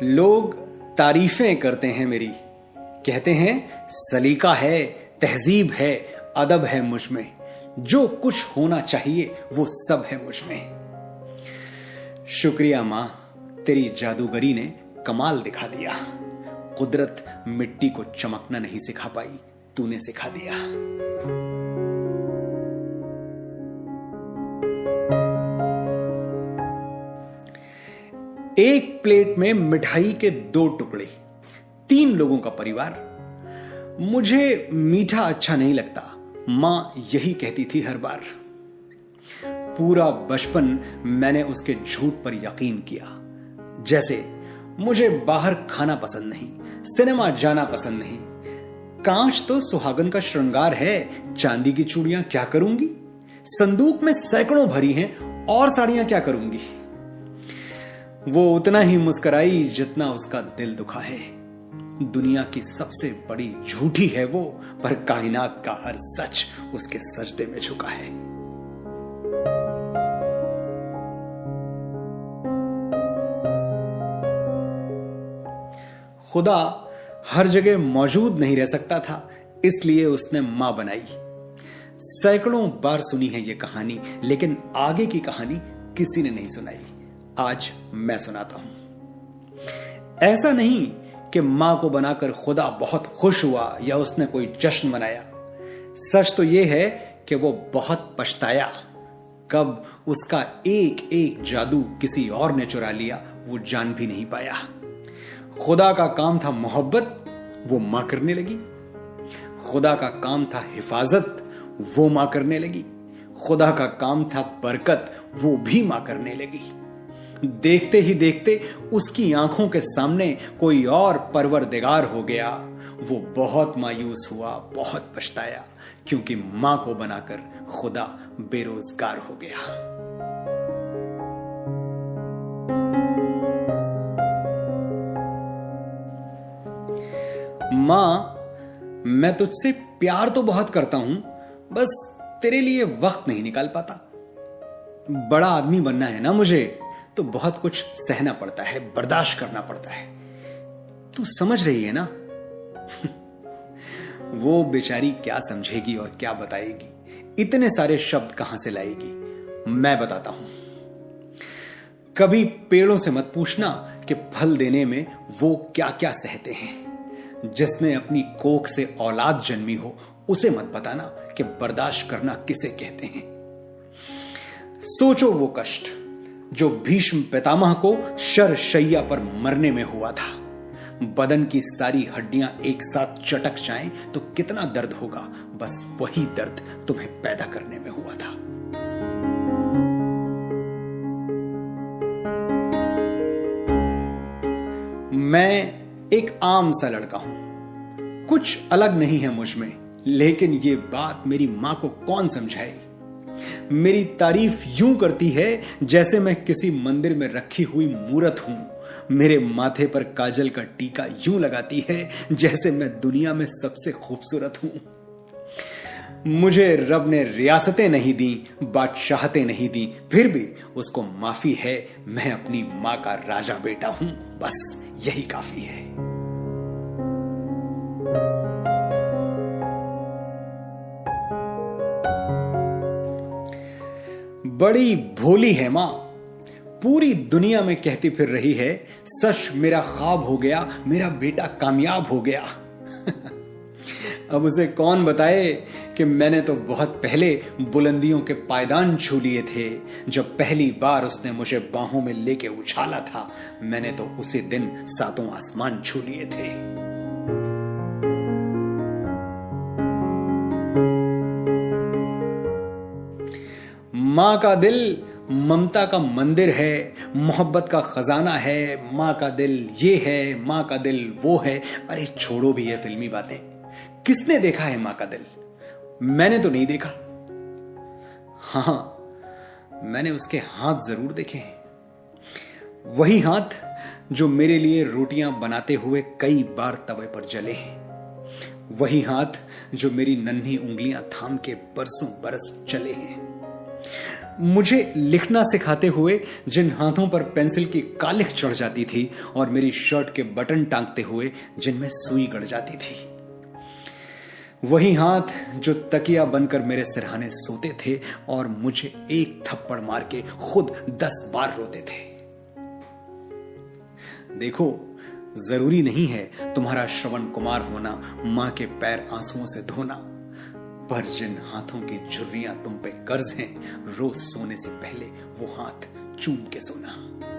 लोग तारीफें करते हैं मेरी, कहते हैं सलीका है, तहजीब है, अदब है मुझ में, जो कुछ होना चाहिए वो सब है मुझ में। शुक्रिया मां, तेरी जादूगरी ने कमाल दिखा दिया। कुदरत मिट्टी को चमकना नहीं सिखा पाई, तूने सिखा दिया। एक प्लेट में मिठाई के 2 टुकड़े, 3 लोगों का परिवार। मुझे मीठा अच्छा नहीं लगता, मां यही कहती थी हर बार। पूरा बचपन मैंने उसके झूठ पर यकीन किया। जैसे मुझे बाहर खाना पसंद नहीं, सिनेमा जाना पसंद नहीं। कांच तो सुहागन का श्रृंगार है, चांदी की चूड़ियां क्या करूंगी? संदूक में सैकड़ों भरी हैं, और साड़ियां क्या करूंगी? वो उतना ही मुस्कुराई जितना उसका दिल दुखा है। दुनिया की सबसे बड़ी झूठी है वो, पर कायनात का हर सच उसके सजदे में झुका है। खुदा हर जगह मौजूद नहीं रह सकता था, इसलिए उसने मां बनाई। सैकड़ों बार सुनी है ये कहानी, लेकिन आगे की कहानी किसी ने नहीं सुनाई। आज मैं सुनाता हूं। ऐसा नहीं कि मां को बनाकर खुदा बहुत खुश हुआ या उसने कोई जश्न मनाया। सच तो यह है कि वो बहुत पछताया। कब उसका एक एक जादू किसी और ने चुरा लिया, वो जान भी नहीं पाया। खुदा का काम था मोहब्बत, वो मां करने लगी। खुदा का काम था हिफाजत, वो मां करने लगी। खुदा का काम था बरकत, वो भी मां करने लगी। देखते ही देखते उसकी आंखों के सामने कोई और परवरदिगार हो गया। वो बहुत मायूस हुआ, बहुत पछताया, क्योंकि मां को बनाकर खुदा बेरोजगार हो गया। मां, मैं तुझसे प्यार तो बहुत करता हूं, बस तेरे लिए वक्त नहीं निकाल पाता। बड़ा आदमी बनना है ना मुझे, तो बहुत कुछ सहना पड़ता है, बर्दाश्त करना पड़ता है। तू समझ रही है ना? वो बेचारी क्या समझेगी और क्या बताएगी? इतने सारे शब्द कहां से लाएगी? मैं बताता हूं। कभी पेड़ों से मत पूछना कि फल देने में वो क्या क्या सहते हैं। जिसने अपनी कोख से औलाद जन्मी हो, उसे मत बताना कि बर्दाश्त करना किसे कहते हैं। सोचो वो कष्ट जो भीष्म पितामह को शरशैया पर मरने में हुआ था। बदन की सारी हड्डियां एक साथ चटक जाएं तो कितना दर्द होगा, बस वही दर्द तुम्हें पैदा करने में हुआ था। मैं एक आम सा लड़का हूं, कुछ अलग नहीं है मुझ में, लेकिन ये बात मेरी मां को कौन समझाए। मेरी तारीफ यूं करती है जैसे मैं किसी मंदिर में रखी हुई मूरत हूं। मेरे माथे पर काजल का टीका यूं लगाती है जैसे मैं दुनिया में सबसे खूबसूरत हूं। मुझे रब ने रियासतें नहीं दी, बादशाहतें नहीं दी, फिर भी उसको माफी है। मैं अपनी मां का राजा बेटा हूं, बस यही काफी है। बड़ी भोली है मां, पूरी दुनिया में कहती फिर रही है, सच मेरा ख्वाब हो गया, मेरा बेटा कामयाब हो गया। अब उसे कौन बताए कि मैंने तो बहुत पहले बुलंदियों के पायदान छू लिए थे। जब पहली बार उसने मुझे बाहों में लेके उछाला था, मैंने तो उसी दिन 7 आसमान छू लिए थे। मां का दिल ममता का मंदिर है, मोहब्बत का खजाना है। मां का दिल ये है, मां का दिल वो है। अरे छोड़ो भी ये फिल्मी बातें। किसने देखा है मां का दिल? मैंने तो नहीं देखा। हां, मैंने उसके हाथ जरूर देखे हैं। वही हाथ जो मेरे लिए रोटियां बनाते हुए कई बार तवे पर जले हैं। वही हाथ जो मेरी नन्ही उंगलियां थाम के बरसों बरस चले हैं। मुझे लिखना सिखाते हुए जिन हाथों पर पेंसिल की कालिख चढ़ जाती थी और मेरी शर्ट के बटन टांगते हुए जिनमें सुई गड़ जाती थी, वही हाथ जो तकिया बनकर मेरे सिरहाने सोते थे और मुझे एक थप्पड़ मार के खुद 10 बार रोते थे। देखो, जरूरी नहीं है तुम्हारा श्रवण कुमार होना, मां के पैर आंसुओं से धोना, पर जिन हाथों की झुर्रियां तुम पे कर्ज हैं, रोज सोने से पहले वो हाथ चूम के सोना।